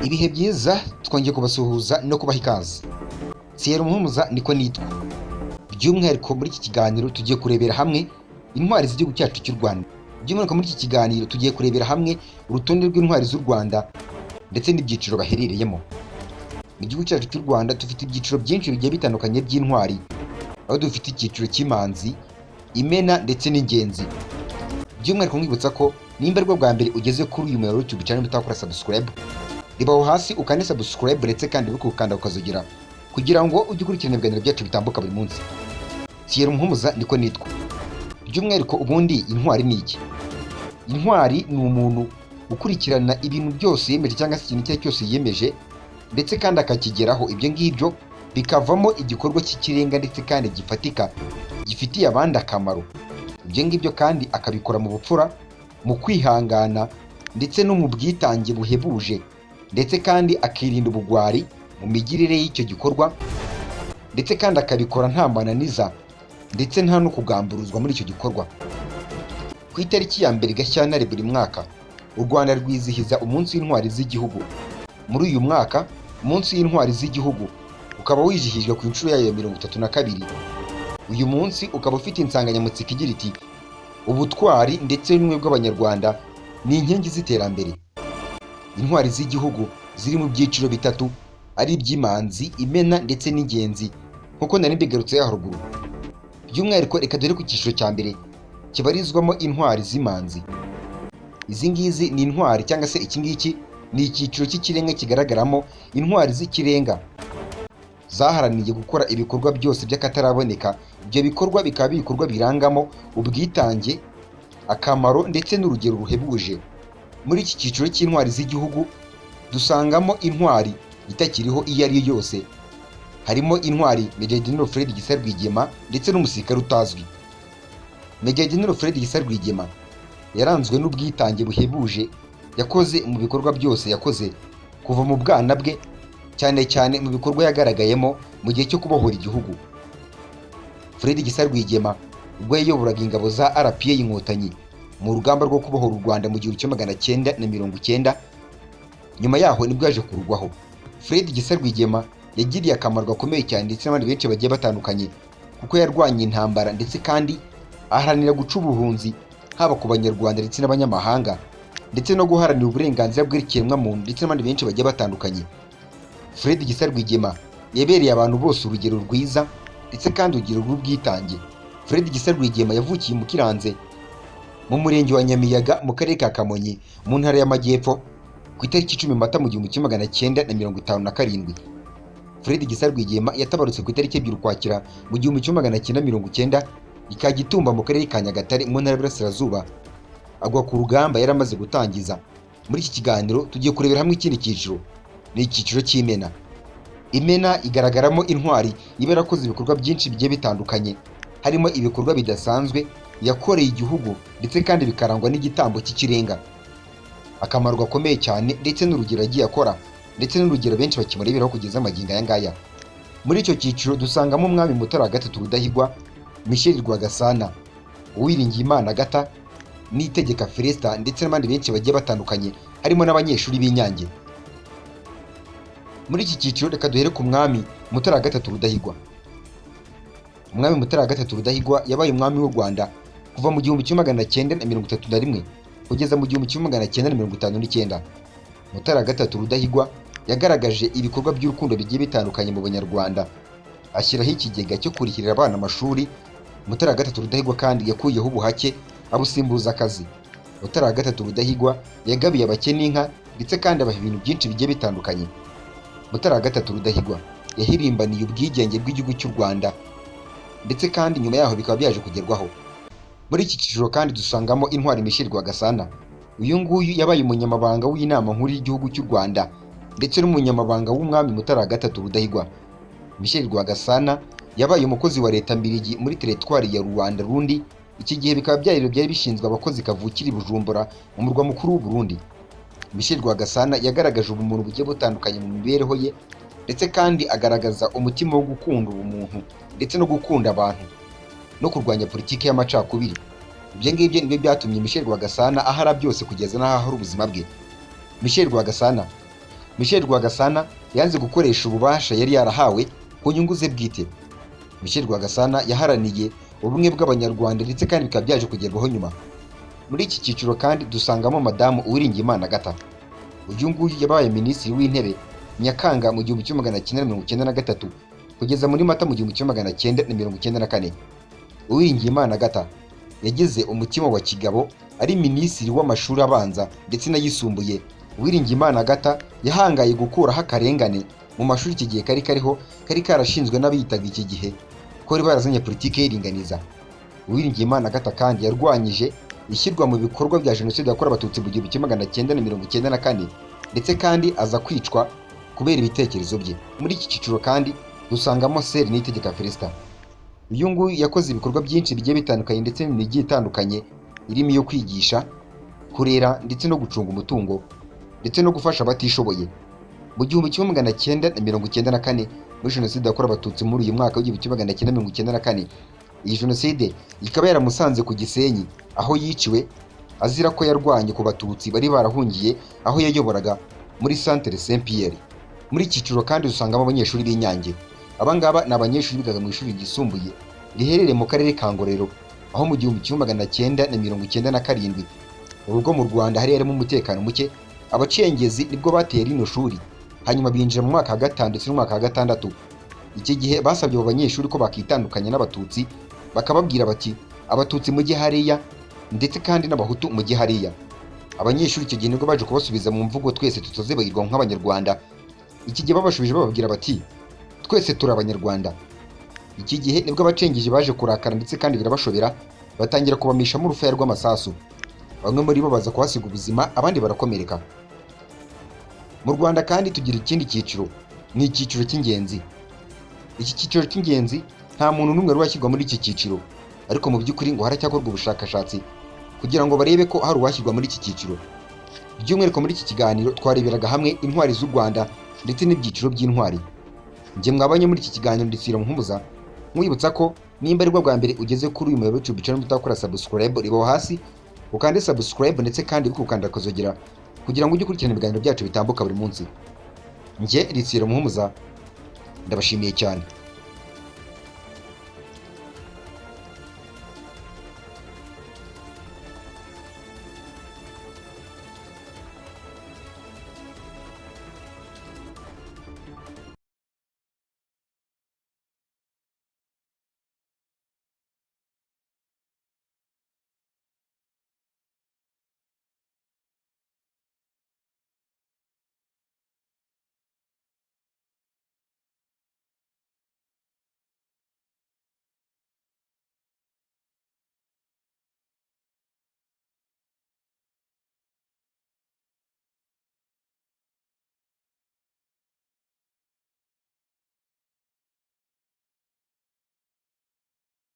Ibihe byiza twongeye kubasuhuza no kubaha ikaze. Thierry Muhumuza niko nitwa. By'umwihariko muri iki kiganiro tugiye kurebera hamwe intwari z'igihugu cyacu cy'u Rwanda. By'umwihariko muri iki kiganiro tugiye kurebera hamwe urutonde rw'intwari z'u Rwanda ndetse n'ibyiciro baherereyemo. Mu gihugu cyacu cy'u Rwanda dufite ibyiciro byinshi bigiye bitandukanye by'intwari. Aho dufite icyiciro cy'imanzi, imena ndetse n'ingenzi. By'umwihariko nkwibutsa ko nimba aribwo bwa mbere ugeze kuri uyu muyoboro YouTube channel utakora subscribe, ribaho hasi ukande subscribe ndetse kandi ukanda ukazogera kugira ngo ujye ukurikirana ibiganiro byacu bitambuka buri munsi. Thierry Muhumuza niko nitwa. By'umwihariko ubundi intwari ni iki? Intwari ni umuntu ukurikirana ibintu byose yemeje cyangwa se ikintu icyo ari cyo cyose yiyemeje ndetse kandi akakigeraho. Ibyo ngibyo bikavamo igikorwa cy'ikirenga ndetse kandi gifatika gifitiye abandi akamaro. Ibyo ngibyo kandi akabikora mu bupfura, mu kwihangana ndetse no mu bwitange buhebuje, ndetse kandi akirinda ubugwari mu migirire y'icyo gikorwa, ndetse kandi akabikora nta mananiza ndetse nta no kugamburuzwa muri icyo gikorwa. Ku itariki ya 1 Gashyantare buri mwaka u Rwanda rwizihiza umunsi w'intwari z'igihugu. Muri uyu mwaka umunsi w'intwari z'igihugu ukaba wizihijwe ku inshuro yayo ya 32. Uyu munsi ukaba ufite insanganyamatsiko igira iti ubutwari ndetse n'ubumwe bw'Abanyarwanda ni inkingi z'iterambere. Intwari z'igihugu ziri mu byiciro bitatu ari iby'imanzi, imena ndetse n'ingenzi nk'uko nari mbigarutse haruguru. By'umwihariko reka dore ku cyiciro cya mbere kibarizwamo intwari z'imanzi. Izi ngizi ni intwari cyangwa se iki ngiki ni icyiciro cy'ikirenga kigaragaramo intwari z'ikirenga zaharaniye gukora ibikorwa byose by'akataraboneka. Ibyo bikorwa bikaba ibikorwa birangamo ubwitange, akamaro ndetse n'urugero ruhebuje. Muri iki cyiciro cy'intwari z'igihugu dusangamo intwari itakiriho iyo ari yo yose. Harimo intwari Major General Fred Gisa Rwigema ndetse n'umusirikare utazwi. Major General Fred Gisa Rwigema yaranzwe n'ubwitange buhebuje yakoze mu bikorwa byose yakoze kuva mu bwana bwe, cyane cyane mu bikorwa yagaragayemo mu gihe cyo kubohora igihugu. Fred Gisa Rwigema ubwo yayoboraga ingabo za RPA Inkotanyi mu rugamba rwo kubohora u Rwanda mu 1990, nyuma yaho nibwo yaje kurugwaho. Fred Gisa Rwigema yagiriye akamaro gakomeye cyane ndetse n'abandi benshi bagiye batandukanye kuko yarwanye intambara ndetse kandi aharanira guca ubuhunzi haba ku Banyarwanda ndetse n'abanyamahanga, ndetse no guharanira uburenganzira bw'ikiremwamuntu ndetse n'abandi benshi bagiye batandukanye. Fred Gisa Rwigema yabereye abantu bose urugero rwiza ndetse kandi urugero rw'ubwitange. Fred Gisa Rwigema yavukiye mu Kiranze mu murenge wa Nyamiyaga mu karere ka Kamonyi mu ntara y'Amajyepfo ku itariki 10 Mata mu 1957. Fred Gisa Rwigema yatabarutse ku itariki 2 Ukwakira mu 1990 ikagitumba mu karere ka Nyagatare mu ntara y'Iburasirazuba. Agwa ku rugamba yaramaze gutangiza. Muri iki kiganiro tugiye kurebera hamwe ikindi cyiciro, ni icyiciro cy'imena. Imena igaragaramo intwari iba yarakoze ibikorwa byinshi bigiye bitandukanye, harimo ibikorwa bidasanzwe yakoreye igihugu ndetse kandi bikarangwa n'igitambo cy'ikirenga, akamaro gakomeye cyane ndetse n'urugero agiye akora ndetse n'urugero benshi bakimureberaho kugeza amagingo aya ngaya. Muri icyo cyiciro dusangamo umwami Mutara wa gatatu Rudahigwa, Michel Rwagasana, Uwiringiyimana Agata n'Itegeka Felesita ndetse n'abandi benshi bagiye batandukanye harimo n'abanyeshuri b'Inyange. Muri iki cyiciro reka duhere ku mwami Mutara wa gatatu Rudahigwa. Umwami Mutara wa gatatu Rudahigwa yabaye umwami w'u Rwanda kuva mu 1931 kugeza mu 1959. Mutara wa gatatu Rudahigwa yagaragaje ibikorwa by'urukundo bigiye bitandukanye mu Banyarwanda, ashyiraho ikigega cyo kurihirira abana amashuri. Mutara wa gatatu Rudahigwa kandi yakuyeho ubuhake abusimbuza akazi. Mutara wa gatatu Rudahigwa yagabiye abakene inka ndetse kandi abaha ibintu byinshi bigiye bitandukanye. Mutara wa gatatu Rudahigwa yahirimbaniye ubwigenge bw'igihugu cy'u Rwanda ndetse kandi nyuma yaho bikaba byaje kugerwaho. Muri iki cyiciro kandi dusangamo intwari Michel Rwagasana. Uyu nguyu yabaye umunyamabanga w'inama nkuru y'igihugu cy'u Rwanda ndetse n'umunyamabanga w'umwami Mutara wa gatatu Rudahigwa. Michel Rwagasana yabaye umukozi wa leta mbirigi muri teritwari ya Rwanda Rundi. Iki gihe bikaba byari bishinzwe abakozi kavukiri Bujumbura mu murwa mukuru w'u Burundi. Michel Rwagasana yagaragaje ubumuntu bugiye butandukanye mu mibereho ye ndetse kandi agaragaza umutima wo gukunda ubumuntu ndetse no gukunda abantu no kurwanya politiki y'amacakubiri. Ibyo ngibyo nibyo byatumye Michel Rwagasana ahara byose kugeza n'aho ahari ubuzima bwe. Michel Rwagasana Michel Rwagasana yanze gukoresha ububasha yari yarahawe ku nyungu ze bwite. Michel Rwagasana yaharaniye ubumwe bw'Abanyarwanda ndetse kandi bikaba byaje kugerwaho nyuma. Muri iki cyiciro kandi dusangamo Madamu Uwiringiyimana Agatha. Uyu nguyu yabaye Minisitiri w'Intebe Nyakanga mu 1993 kugeza muri Mata mu 1994. Uwiringiyimana Agatha yagize umutima wa kigabo, ari Minisitiri w'Amashuri abanza ndetse n'ayisumbuye. Uwiringiyimana Agatha yahangaye gukuraho akarengane mu mashuri iki gihe kari karashinzwe n'abiyitaga iki gihe ko bari barazanye politiki y'iringaniza. Uwiringiyimana Agatha kandi yarwanyije ishyirwa mu bikorwa bya Jenoside yakorewe Abatutsi mu 1994 ndetse kandi aza kwicwa kubera ibitekerezo bye. Muri iki cyiciro kandi dusangamo Seri Niyitegeka Felicita. Uyu nguyu yakoze ibikorwa byinshi bigiye bitandukanye ndetse n'imijyi itandukanye irimo iyo kwigisha, kurera ndetse no gucunga umutungo ndetse no gufasha abatishoboye. Mu 1994 muri Jenoside yakorewe Abatutsi muri uyu mwaka w'1994, iyi Jenoside ikaba yaramusanze ku Gisenyi aho yiciwe azira ko yarwanye ku Batutsi bari barahungiye aho yayoboraga muri Centre Saint Pierre. Muri iki cyiciro kandi dusangamo abanyeshuri b'Inyange. Aba ngaba ni abanyeshuri bigaga mu ishuri ryisumbuye riherereye mu karere ka Ngororero, aho mu 1997 ubwo mu Rwanda hari harimo umutekano muke, abacengezi nibwo bateye rino shuri, hanyuma binjira mu mwaka wa 5 ndetse n'umwaka wa 6. Iki gihe basabye abo banyeshuri ko bakitandukanya n'Abatutsi, bakababwira bati Abatutsi mujye hariya ndetse kandi n'Abahutu mujye hariya. Abanyeshuri icyo gihe nibwo baje kubasubiza mu mvugo twese tutazibagirwa nk'Abanyarwanda. Iki gihe babashubije bababwira bati twese turi Abanyarwanda. Iki gihe nibwo abacengeje baje kurakara ndetse kandi birabashobera, batangira kubamishamo urufaya rw'amasasu. Bamwe muri bo baza kuhasiga ubuzima, abandi barakomereka. Mu Rwanda kandi tugira ikindi cyiciro, ni icyiciro cy'ingenzi. Iki cyiciro cy'ingenzi nta muntu n'umwe wari washyirwa muri iki cyiciro, ariko mu by'ukuri ngo haracyakorwa ubushakashatsi kugira ngo barebe ko hari uwashyirwa muri iki cyiciro. By'umwihariko muri iki kiganiro twareberaga hamwe intwari z'u Rwanda ndetse n'ibyiciro by'intwari. Njye mwabanye muri iki kiganiro ndisira Muhumuza, mwibutsa ko nimba ari bwo bwa mbere ugeze kuri uyu muyoboro YouTube channel mutakora subscribe, ribaho hasi ukande subscribe ndetse kandi ukukanda akazogera kugira ngo ujye ukurikirana ibiganiro byacu bitambuka buri munsi. Njye ndisira Muhumuza, ndabashimiye cyane.